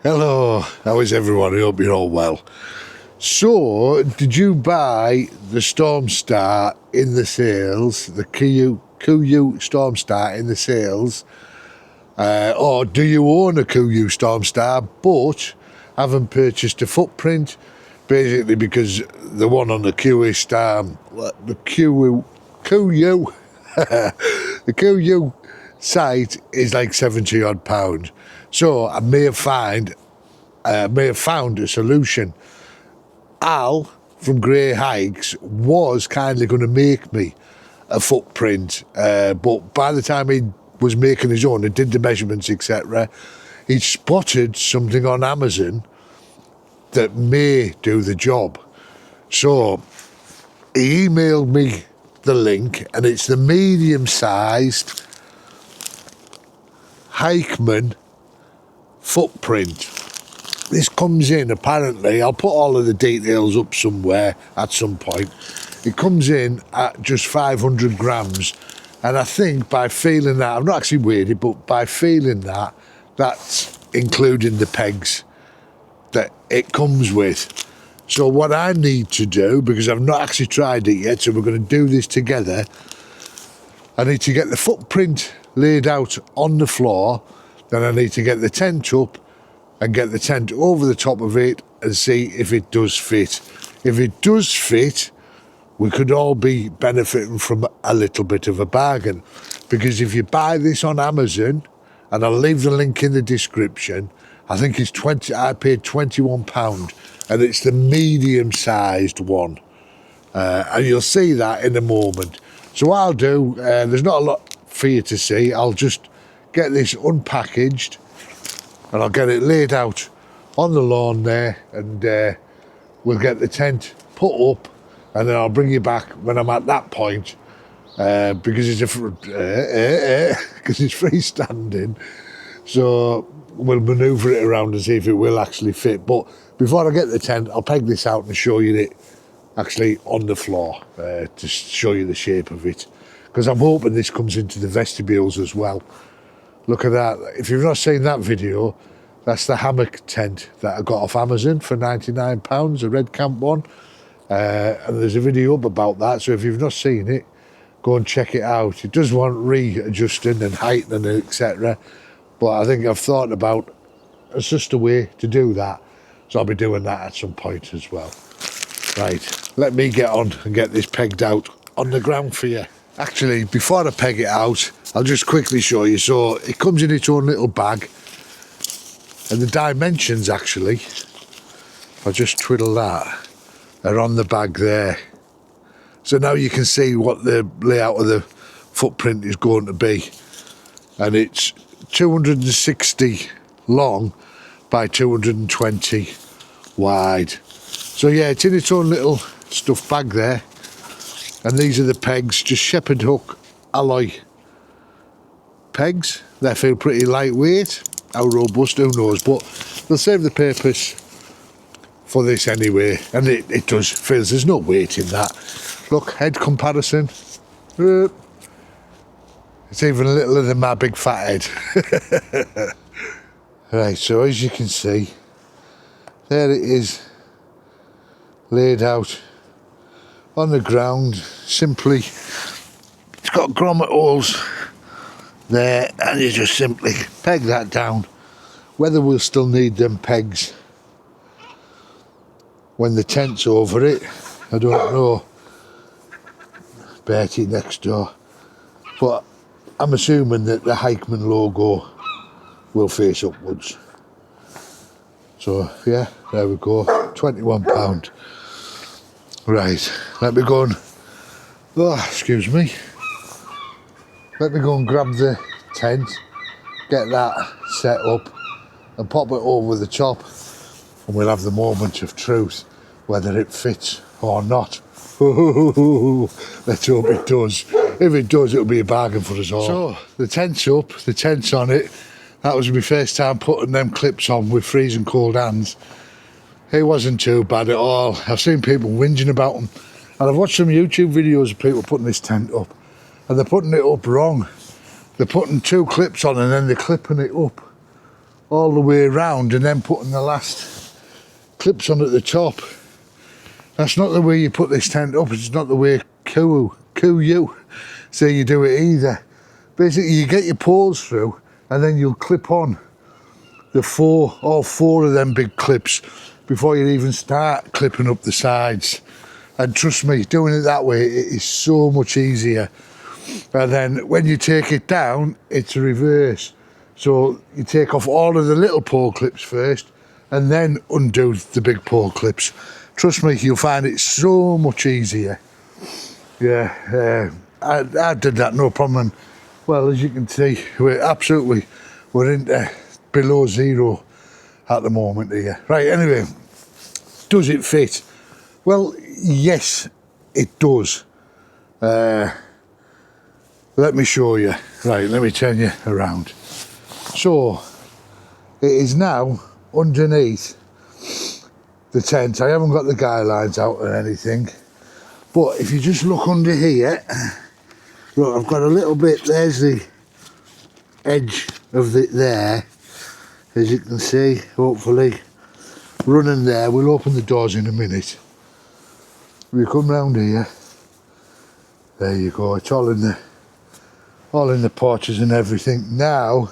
Hello, how is everyone? I hope you're all well. So, did you buy the Storm Star in the sales, the Kuiu Storm Star in the sales, or do you own a Kuiu Storm Star but haven't purchased a footprint? Basically, because the one on the Kuiu Star, the Kuiu, the Kuiu site is like £70 odd. So I may have found a solution. Al from Grey Hikes was kindly going to make me a footprint, but by the time he was making his own and did the measurements, etc., he spotted something on Amazon that may do the job. So he emailed me the link, and it's the medium-sized Hikeman footprint. This comes in, apparently, I'll put all of the details up somewhere at some point. It comes in at just 500 grams. And I think by feeling that, I've not actually weighed it, but by feeling that, that's including the pegs that it comes with. So what I need to do, because I've not actually tried it yet, so we're going to do this together, I need to get the footprint laid out on the floor, then I need to get the tent up and get the tent over the top of it and see if it does fit. If it does fit, we could all be benefiting from a little bit of a bargain. Because if you buy this on Amazon, and I'll leave the link in the description, I think it's I paid £21, and it's the medium-sized one. And you'll see that in a moment. So what I'll do, there's not a lot for you to see, I'll just get this unpackaged, and I'll get it laid out on the lawn there, and we'll get the tent put up, and then I'll bring you back when I'm at that point, because it's freestanding. So we'll manoeuvre it around and see if it will actually fit. But before I get the tent, I'll peg this out and show you it actually on the floor, to show you the shape of it, because I'm hoping this comes into the vestibules as well. Look at that. If you've not seen that video, that's the hammock tent that I got off Amazon for £99, a red camp one. And there's a video up about that, so if you've not seen it, go and check it out. It does want readjusting and heightening, etc. But I think I've thought about, it's just a way to do that. So I'll be doing that at some point as well. Right, let me get on and get this pegged out on the ground for you. Actually, before I peg it out, I'll just quickly show you. So it comes in its own little bag, and the dimensions actually, if I just twiddle that, are on the bag there. So now you can see what the layout of the footprint is going to be. And it's 260 long by 220 wide. So yeah, it's in its own little stuff bag there. And these are the pegs, just shepherd hook alloy pegs. They feel pretty lightweight. How robust, who knows, but they'll serve the purpose for this anyway. And it does, feels there's no weight in that. Look, head comparison. It's even littler than my big fat head. Right, so as you can see, there it is, laid out on the ground. Simply, it's got grommet holes there, and you just simply peg that down. Whether we'll still need them pegs when the tent's over it, I don't know. Bertie next door. But I'm assuming that the Hikeman logo will face upwards. So yeah, there we go, £21. Right, let me go and, excuse me. Let me go and grab the tent, get that set up and pop it over the top, and we'll have the moment of truth, whether it fits or not. Let's hope it does. If it does, it'll be a bargain for us all. So, the tent's up, the tent's on it. That was my first time putting them clips on with freezing cold hands. It wasn't too bad at all. I've seen people whinging about them. And I've watched some YouTube videos of people putting this tent up. And they're putting it up wrong. They're putting two clips on and then they're clipping it up all the way around and then putting the last clips on at the top. That's not the way you put this tent up. It's not the way Kuiu say you do it either. Basically, you get your poles through and then you'll clip on all four of them big clips before you even start clipping up the sides. And trust me, doing it that way, it is so much easier. And then when you take it down, it's a reverse. So you take off all of the little pole clips first and then undo the big pole clips. Trust me, you'll find it so much easier. Yeah, I did that, no problem. And, well, as you can see, we're into below zero at the moment here. Right, anyway, does it fit? Well, yes, it does. Let me show you. Right, let me turn you around. So, it is now underneath the tent. I haven't got the guy lines out or anything, but if you just look under here, look, I've got a little bit, there's the edge of it there, as you can see, hopefully, running there. We'll open the doors in a minute. We come round here, there you go, it's all in the porches and everything. Now,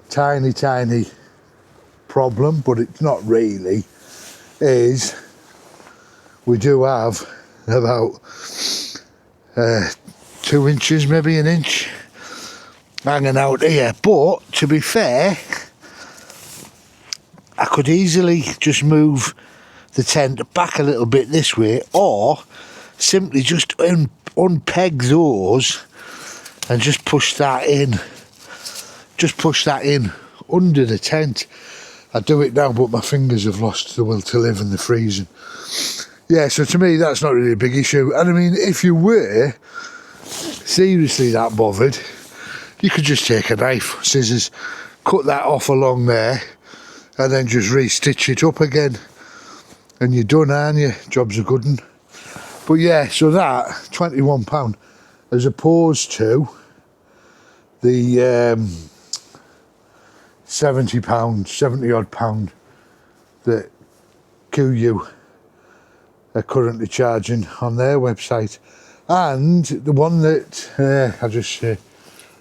tiny problem, but it's not really, is we do have about 2 inches, maybe an inch hanging out here. But to be fair, I could easily just move the tent back a little bit this way, or simply just unpeg those and just push that in. Just push that in under the tent. I do it now, but my fingers have lost the will to live and the freezing. Yeah, so to me, that's not really a big issue. And I mean, if you were seriously that bothered, you could just take a knife, scissors, cut that off along there, and then just re-stitch it up again. And you're done, aren't you? Job's a good one. But yeah, so that, £21, as opposed to the 70 odd pound that Kuiu are currently charging on their website. And the one that, I'll just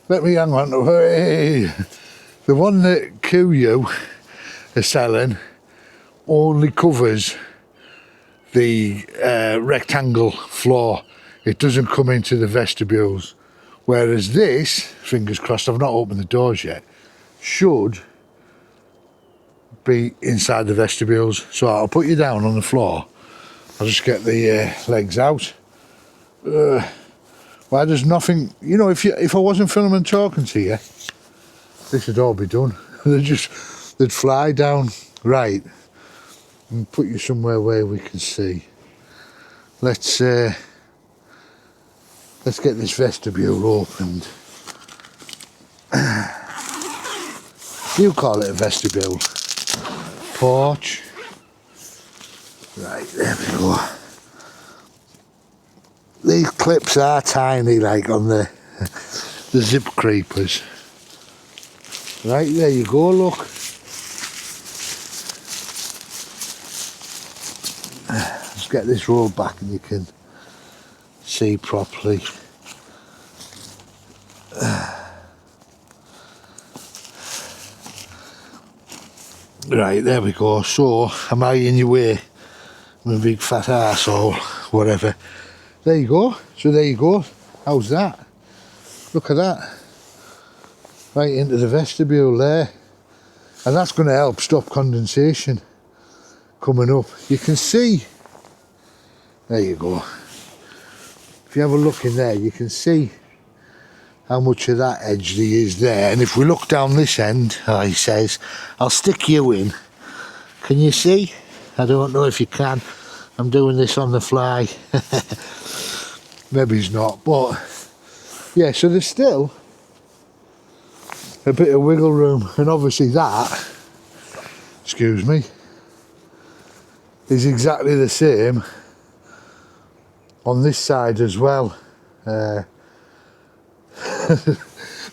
let me hang on. Hey. The one that Kuiu are selling only covers the rectangle floor. It doesn't come into the vestibules. Whereas this, fingers crossed, I've not opened the doors yet, should be inside the vestibules. So I'll put you down on the floor. I'll just get the legs out. Why there's nothing, you know, if I wasn't filming and talking to you, this would all be done. They'd fly down. Right, and put you somewhere where we can see. Let's get this vestibule opened. You call it a vestibule. Porch. Right, there we go. These clips are tiny, like on the zip creepers. Right, there you go, look. Let's get this rolled back and you can see properly. Right, there we go. So, am I in your way? I'm a big fat ass or whatever. There you go. So there you go. How's that? Look at that. Right into the vestibule there. And that's going to help stop condensation coming up. You can see. There you go. If you have a look in there, you can see how much of that edge there is there. And if we look down this end, he says, I'll stick you in. Can you see? I don't know if you can. I'm doing this on the fly. Maybe it's not, but yeah, so there's still a bit of wiggle room. And obviously that, excuse me, is exactly the same on this side as well. They're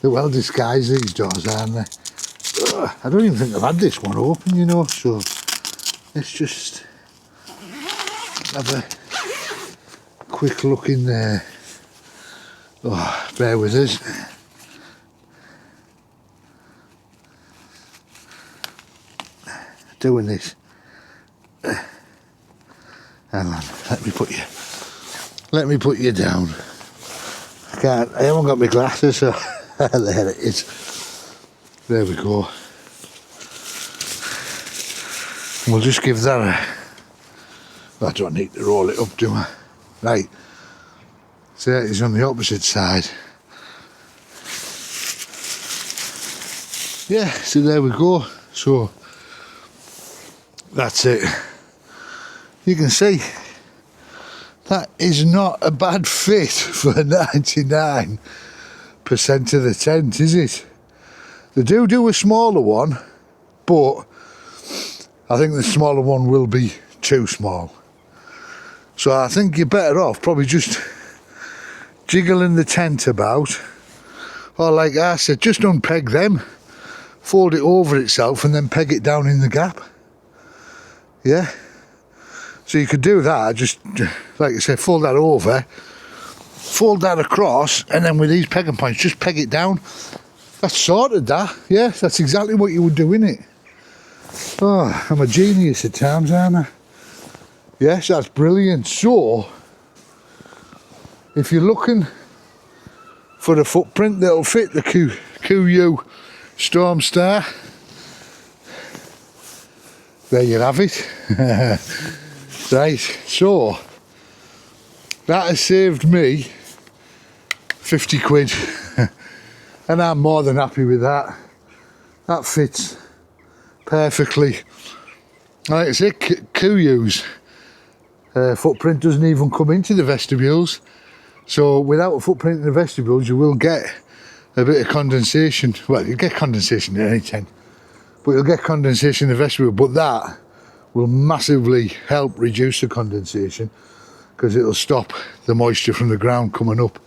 well disguised, these doors, aren't they? I don't even think I've had this one open, you know, so let's just have a quick look in there. Oh, bear with us. Doing this. Hang on, let me put you down. I haven't got my glasses, so there it is. There we go. We'll just give that I don't need to roll it up, do I? Right. So that is on the opposite side. Yeah, so there we go. So that's it. You can see that is not a bad fit for 99% of the tent, is it? They do a smaller one, but I think the smaller one will be too small. So I think you're better off probably just jiggling the tent about, or like I said, just unpeg them, fold it over itself and then peg it down in the gap. Yeah, so you could do that, just like I said, fold that over, fold that across, and then with these pegging points just peg it down. That's sorted, that. Yeah, that's exactly what you would do, innit? Oh, I'm a genius at times, aren't I? Yes, that's brilliant. So if you're looking for a footprint that'll fit the Kuiu Storm Star, there you have it. Right, so that has saved me 50 quid and I'm more than happy with that. That fits perfectly. Like I say, Kuiu's footprint doesn't even come into the vestibules, so without a footprint in the vestibules you will get a bit of condensation. Well, you get condensation in any tent, but you'll get condensation in the vestibule, but that will massively help reduce the condensation because it'll stop the moisture from the ground coming up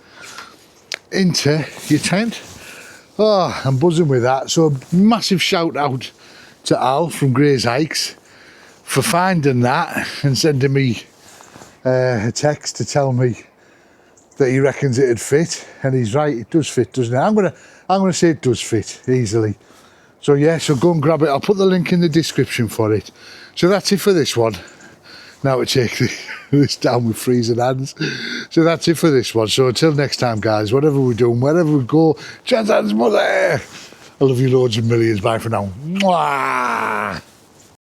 into your tent. Oh, I'm buzzing with that. So a massive shout out to Al from Gray's Hikes for finding that and sending me a text to tell me that he reckons it'd fit, and he's right, it does fit, doesn't it? I'm gonna say it does fit easily. So yeah, so go and grab it. I'll put the link in the description for it. So that's it for this one. Now to take this down with freezing hands. So that's it for this one. So until next time, guys, whatever we're doing, wherever we go, chance hands mother. I love you loads and millions. Bye for now. Mwah!